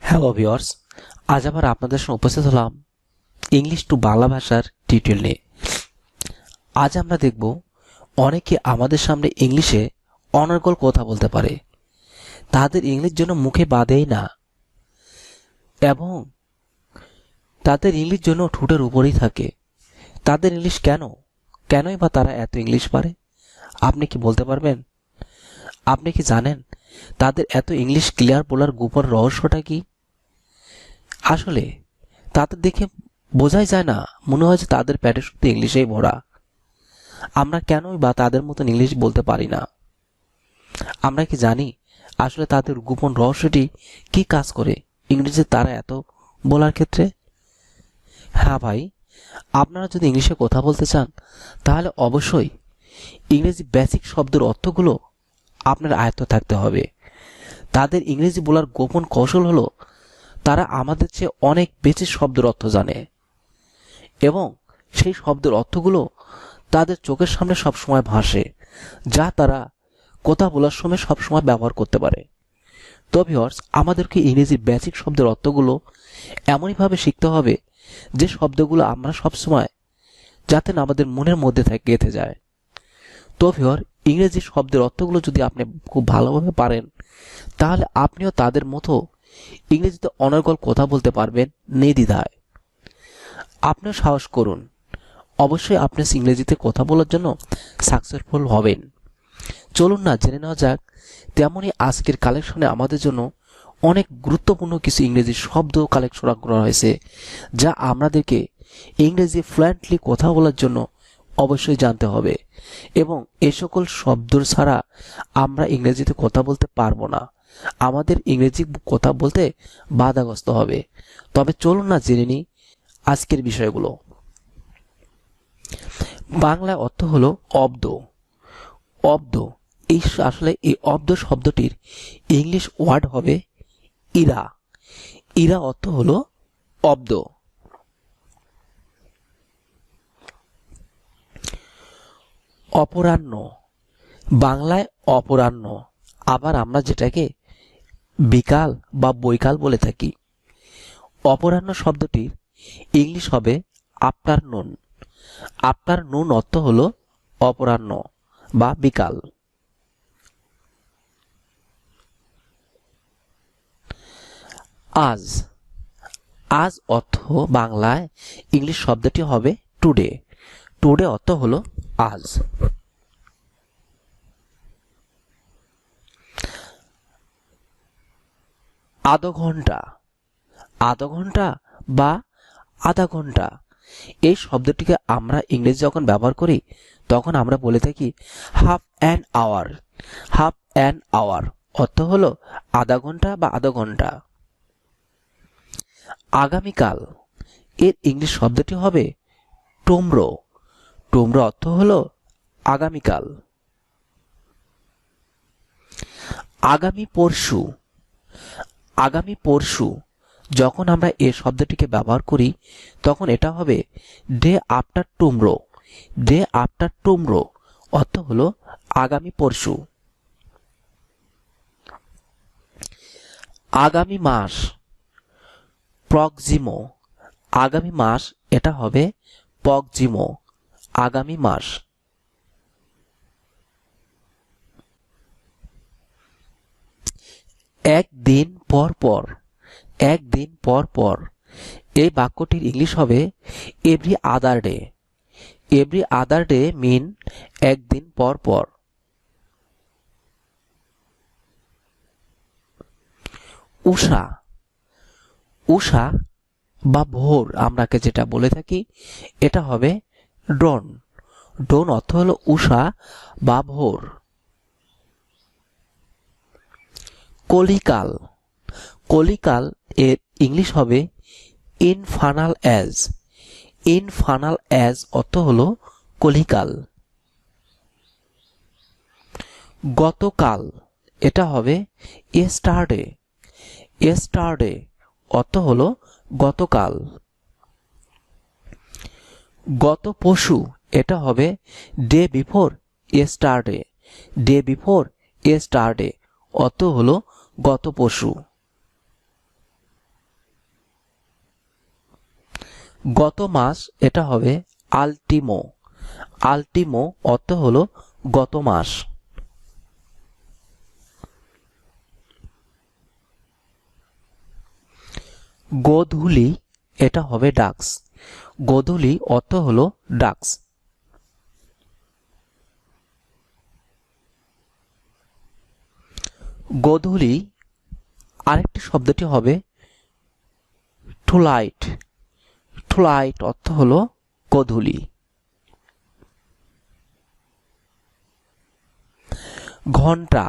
Hello viewers, আজ আবার আপনাদের সামনে উপস্থিত হলাম ইংলিশ টু বাংলা ভাষার টিউটোরিয়াল নিয়ে। আজ আমরা দেখব অনেকে আমাদের সামনে ইংলিশে অনর্গল কথা বলতে পারে, তাদের ইংলিশ জন্য মুখে বাধেই না এবং তাদের ইংলিশ জন্য ঠোঁটের উপরেই থাকে। তাদের ইংলিশ কেনই বা তারা এত ইংলিশ পারে? আপনি কি বলতে পারবেন? আপনি কি জানেন তাদের এত ইংলিশ ক্লিয়ার বলার গোপন রহস্যটা কি? আসলে তাদের দেখে বোঝাই যায় না, মনে হয় যে তাদের পেটে শুধু ইংলিশেই ভরা। আমরা কেনই বা তাদের মতন ইংলিশ বলতে পারি না? আমরা কি জানি আসলে তাদের গোপন রহস্যটি কি কাজ করে ইংরেজি তারা এত বলার ক্ষেত্রে? হ্যাঁ ভাই, আপনারা যদি ইংলিশে কথা বলতে চান তাহলে অবশ্যই ইংরেজি বেসিক শব্দের অর্থগুলো আপনার আয়ত্ত থাকতে হবে। তাদের ইংরেজি বলার গোপন কৌশল হলো তারা আমাদের চেয়ে অনেক বেশি শব্দের অর্থ জানে এবং সেই শব্দের অর্থগুলো তাদের চোখের সামনে সবসময় ভাসে, যা তারা কথা বলার সময় সবসময় ব্যবহার করতে পারে। তো ভিউয়ার্স, আমাদেরকে ইংরেজির বেসিক শব্দের অর্থগুলো এমনইভাবে শিখতে হবে যে শব্দগুলো আমরা সবসময় যাতে না আমাদের মনের মধ্যে গেঁথে যায়। তো ভিউয়ার, ইংরেজি শব্দের অর্থগুলো যদি আপনি খুব ভালোভাবে পারেন তাহলে আপনিও তাদের মতো ইংরেজিতে অনর্গল কথা বলতে পারবেন নির্দ্বিধায়। আপনিও সাহস করুন, অবশ্যই আপনি ইংরেজিতে কথা বলার জন্য সাকসেসফুল হবেন। চলুন না জেনে নেওয়া যাক, তেমনই আজকের কালেকশনে আমাদের জন্য অনেক গুরুত্বপূর্ণ কিছু ইংরেজি শব্দ কালেকশন করা হয়েছে, যা আমাদেরকে ইংরেজি ফ্লুয়েন্টলি কথা বলার জন্য অবশ্যই জানতে হবে এবং এ সকল শব্দ ছাড়া আমরা ইংরেজিতে কথা বলতে পারবো না, আমাদের ইংরেজি কথা বলতে বাধাগ্রস্ত হবে। তবে চলুন না জেনে নিই আজকের বিষয়গুলো। বাংলায় অর্থ হলো অব্দ। অব্দ আসলে এই অব্দ শব্দটির ইংলিশ ওয়ার্ড হবে ইরা। ইরা অর্থ হলো অব্দ। অপরাহ্ন, বাংলায় অপরাহ্ন, আবার আমরা যেটাকে বিকাল বা বৈকাল বলে থাকি। অপরাহ্ন শব্দটির ইংলিশ হবে আফটারনুন। আফটারনুন অর্থ হলো অপরাহ্ন বা বিকাল। আজ, আজ অর্থ বাংলায় ইংলিশ শব্দটি হবে টুডে। টুডে অর্থ হলো আজ। আধা ঘন্টা, আধা ঘন্টা বা আধা ঘন্টা, এই শব্দটিকে আমরা ইংরেজি যখন ব্যবহার করি তখন আমরা বলে থাকি half an hour. Half an hour অর্থ হলো আধা ঘন্টা বা আধা ঘন্টা। আগামীকাল, এর ইংলিশ শব্দটি হবে টুমরো। টুমরো অর্থ হলো আগামীকাল। আগামী পরশু, আগামী পরশু, যখন আমরা এই শব্দটিকে ব্যবহার করি তখন এটা হবে day after tomorrow. Day after tomorrow অর্থ হলো আগামী পরশু। আগামী মাস, প্রক্সিমো। আগামী মাস এটা হবে প্রক্সিমো, আগামী মাস। একদিন পর পর, একদিন পর পর, এই বাক্যটির ইংলিশ হবে every other day. Every other day mean একদিন পর পর। উষা, উষা বা ভোর আমরাকে যেটা বলে থাকি এটা হবে ডন। ডন অর্থ হলো উষা বা ভোর। কলিকাল, কলিকাল এর ইংলিশ হবে ইনফার্নাল অ্যাজ। ইনফার্নাল অ্যাজ অর্থ হলো কলিকাল। গতকাল, এটা হবে ইয়েস্টারডে। ইয়েস্টারডে অর্থ হলো গতকাল। গত পরশু, এটা হবে day before yesterday. Day before yesterday অর্থ হলো গত পরশু। গত মাস এটা হবে আলটিমো। আলটিমো অর্থ হলো গত মাস। গোধূলি এটা হবে ডাক্স। গোধূলি অর্থ হলো ডাক্স। গোধূলি আরেকটি শব্দটি হবে টুলাইট। টুলাইট অর্থ হলো গোধূলি। ঘন্টা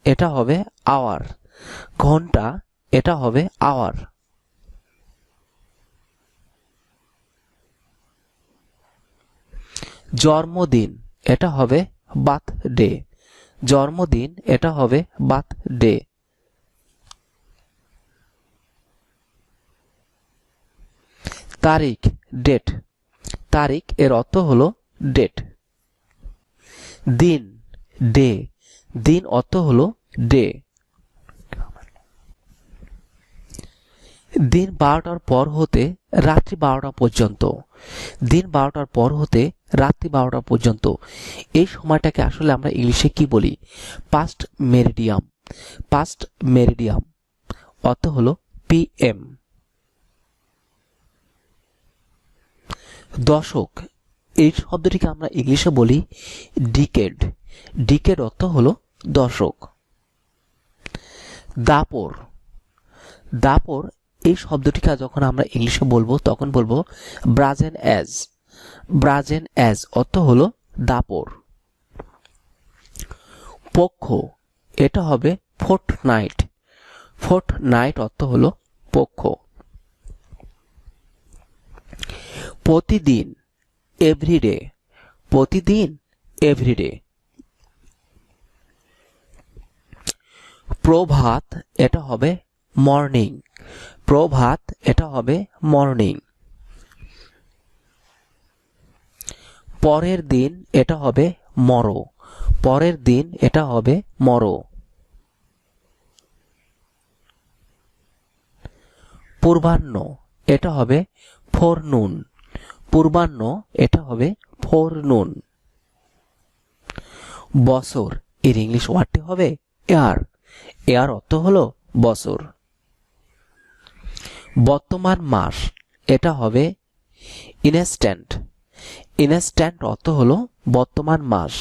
এটা হবে আওয়ার। ঘন্টা এটা হবে আওয়ার। জন্মদিন এটা হবে বার্থডে। জন্মদিন এটা হবে বার্থডে। তারিখ ডেট। তারিখ এর অর্থ হলো ডেট। দিন ডে। দিন অর্থ হলো ডে। দিন 12টার পর হতে রাত্রি 12টা পর্যন্ত। দিন 12টার পর হতে রাত্রি 12টা পর্যন্ত এই সময়টাকে আসলে আমরা ইংলিশে কি বলি? Past meridiem. পাস্ট মেরিডিয়াম অর্থ হলো পিএম। দশক এই শব্দটিকে আমরা ইংলিশে বলি ডিকেড। ডিকেড অর্থ হলো দশক। দাপর। দাপর এই শব্দটিকে যখন আমরা ইংলিশে বলবো তখন বলবো ব্রাজেন অ্যাজ। ব্রাজেন অ্যাজ অর্থ হলো দাপর। পক্ষ এটা হবে ফোর্টনাইট। ফোর্টনাইট অর্থ হলো পক্ষ। প্রতিদিন এভরিডে। প্রতিদিন এভরিডে। প্রভাত এটা হবে মর্নিং। প্রভাত এটা হবে মর্নিং। পরের দিন এটা হবে মরো। পরের দিন এটা হবে মরো। পূর্বাহ্ন এটা হবে ফোরনুন। পূর্বাহ্ন এটা হবে ফোরনুন। বছর এর ইংলিশ ওয়ার্ডটি হবে ইয়ার। ইয়ার অর্থ হলো বছর। বর্তমান মাস এটা হবে ইনস্ট্যান্ট। ইনস্ট্যান্ট অর্থ হলো বর্তমান মাস।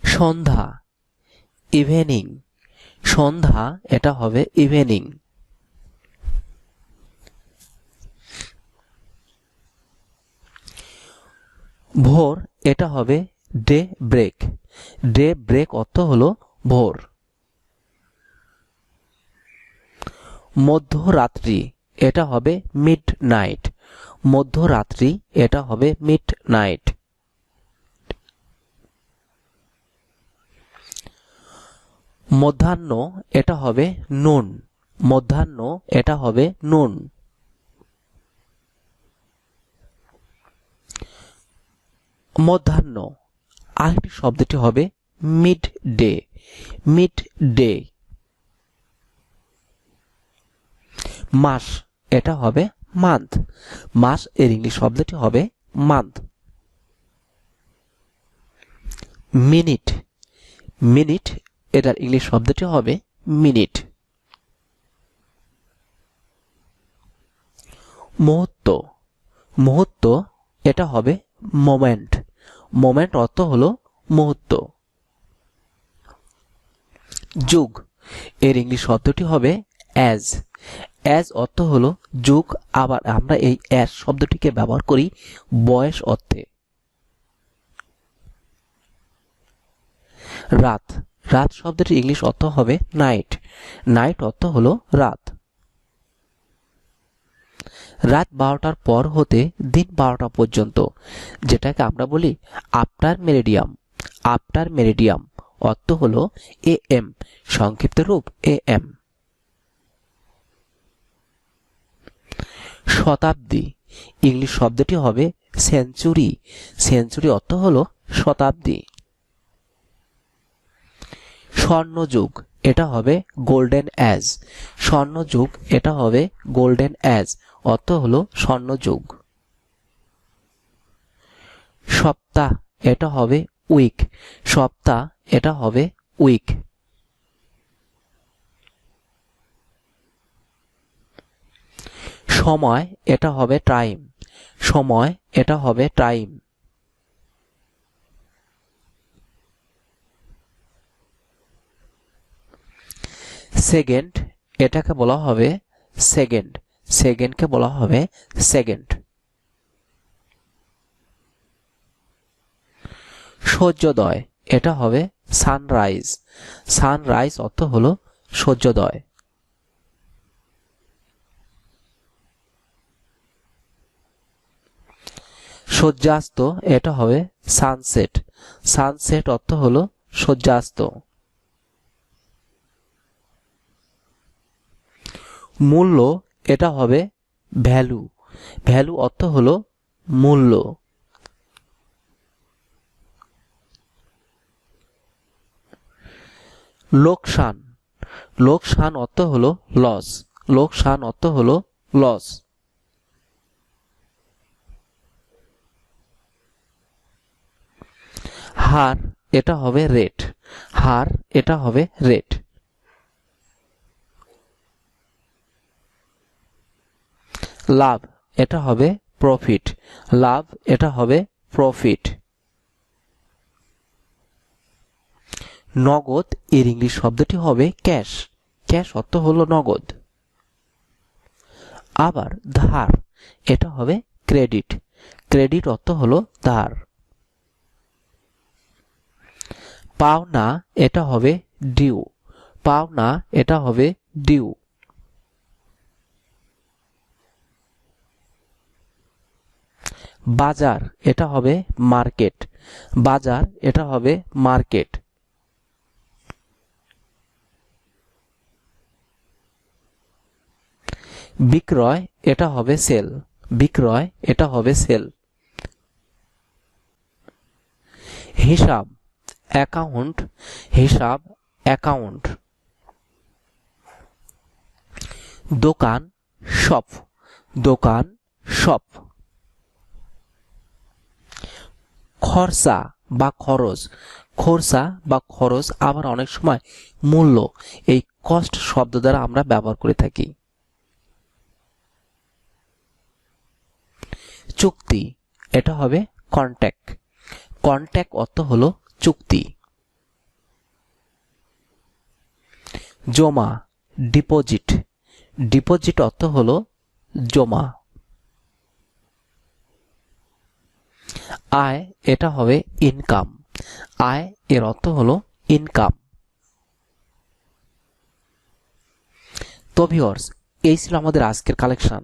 সন্ধ্যা ইভিনিং। সন্ধ্যা এটা হবে ইভিনিং। ভোর এটা হবে ডে ব্রেক। ডে ব্রেক অর্থ হলো ভোর। মধ্যরাত্রি এটা হবে মিড নাইট। মধ্যরাত্রি এটা হবে মিড নাইট। মধ্যাহ্ন এটা হবে নুন। মধ্যাহ্ন এটা হবে নুন। মধ্যাহ্ন আরেকটি শব্দটি হবে মিড ডে। Midday. মাস এটা হবে মান্থ। মাস এর ইংলিশ শব্দটি হবে মান্থ। মিনিট। মিনিট এটার ইংলিশ শব্দটি হবে মিনিট। মুহূর্ত। মুহূর্ত এটা হবে মোমেন্ট। মোমেন্ট অর্থ হলো মুহূর্ত। যুগ এর ইংলিশ শব্দটি হবে অ্যাজ। অ্যাজ অর্থ হলো যুগ। আবার আমরা এই অ্যাজ শব্দটিকে ব্যবহার করি বয়স অর্থে। রাত। রাত শব্দটির ইংলিশ অর্থ হবে নাইট। নাইট অর্থ হলো রাত। রাত 12টার পর হতে দিন 12টা পর্যন্ত যেটাকে আমরা বলি আফটার মেরিডিয়াম। আফটার মেরিডিয়াম অর্থ হলো এএম। সংক্ষিপ্ত রূপ এএম। শতাব্দী ইংলিশ শব্দটি হবে সেঞ্চুরি। সেঞ্চুরি অর্থ হলো শতাব্দী। স্বর্ণযুগ এটা হবে গোল্ডেন এজ। স্বর্ণযুগ এটা হবে গোল্ডেন এজ, অর্থ হলো স্বর্ণযুগ। সপ্তাহ এটা হবে উইক। সপ্তাহ এটা হবে উইক। সময় এটা হবে টাইম। সময় এটা হবে টাইম। সেকেন্ড এটাকে বলা হবে সেকেন্ড। সেকেন্ডকে বলা হবে সেকেন্ড। সূর্যোদয় এটা হবে সানরাইজ। সানরাইজ অর্থ হলো সূর্যোদয়। সূর্যাস্ত এটা হবে সানসেট। সানসেট অর্থ হলো সূর্যাস্ত। মূল্য এটা হবে ভ্যালু। ভ্যালু অর্থ হলো মূল্য। লোকসান। লোকসান অর্থ হলো লস। লোকসান অর্থ হলো লস। হার এটা হবে রেট। হার এটা হবে রেট। লাভ এটা হবে প্রফিট। লাভ এটা হবে প্রফিট। নগদ এর ইংলিশ শব্দটি হবে ক্যাশ। ক্যাশ অর্থ হলো নগদ। আবার ধার এটা হবে ক্রেডিট। ক্রেডিট অর্থ হলো ধার। পাওনা এটা হবে ডিউ। পাওনা এটা হবে ডিউ। বাজার এটা হবে মার্কেট। বাজার এটা হবে মার্কেট। বিক্রয় এটা হবে সেল। বিক্রয় এটা হবে সেল। হিসাব অ্যাকাউন্ট। হিসাব অ্যাকাউন্ট। দোকান শপ। দোকান শপ। খরচা বা খরচ। খরচা বা খরচ আবার অনেক সময় মূল্য, এই কস্ট শব্দ দ্বারা আমরা ব্যবহার করে থাকি। চুক্তি এটা হবে কন্ট্যাক্ট। কন্ট্যাক্ট অর্থ হলো চুক্তি। জমা ডিপোজিট। ডিপোজিট অর্থ হলো জমা। আয় এটা হবে ইনকাম। আয় এর অর্থ হলো ইনকাম। তো ভিউয়ার্স, এই ছিল আমাদের আজকের কালেকশন।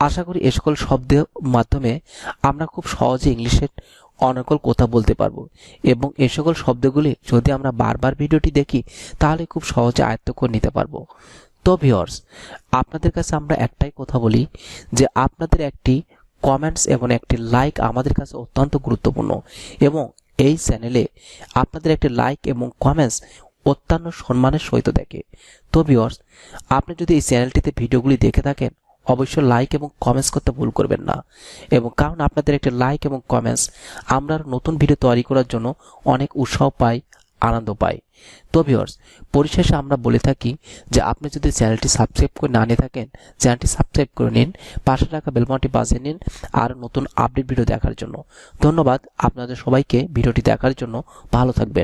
আশা করি এই সকল শব্দের মাধ্যমে আমরা খুব সহজে ইংলিশের অনর্গল কথা বলতে পারবো এবং এই সকল শব্দগুলি যদি আমরা বারবার ভিডিওটি দেখি তাহলে খুব সহজে আয়ত্ত করে নিতে পারবো। তো ভিউয়ার্স, আপনাদের কাছে আমরা একটাই কথা বলি যে আপনাদের একটি কমেন্টস এবং একটি লাইক আমাদের কাছে অত্যন্ত গুরুত্বপূর্ণ এবং এই চ্যানেলে আপনাদের একটি লাইক এবং কমেন্টস অত্যন্ত সম্মানের সহিত দেখে। তো ভিউয়ার্স, আপনি যদি এই চ্যানেলটিতে ভিডিওগুলি দেখে থাকেন অবশ্যই লাইক এবং কমেন্টস করতে ভুল করবেন না, এবং কারণ আপনাদের একটি লাইক এবং কমেন্টস আমরা নতুন ভিডিও তৈরি করার জন্য অনেক উৎসাহ পাই, আনন্দ পাই। তো ভিউয়ার্স, পরিশেষে আমরা বলে থাকি যে আপনি যদি চ্যানেলটি সাবস্ক্রাইব করে না নিয়ে থাকেন চ্যানেলটি সাবস্ক্রাইব করে নিন, পাশে রাখা বেল বাটনটি বাজিয়ে নিন আর নতুন আপডেট ভিডিও দেখার জন্য। ধন্যবাদ আপনাদের সবাইকে ভিডিওটি দেখার জন্য। ভালো থাকবেন।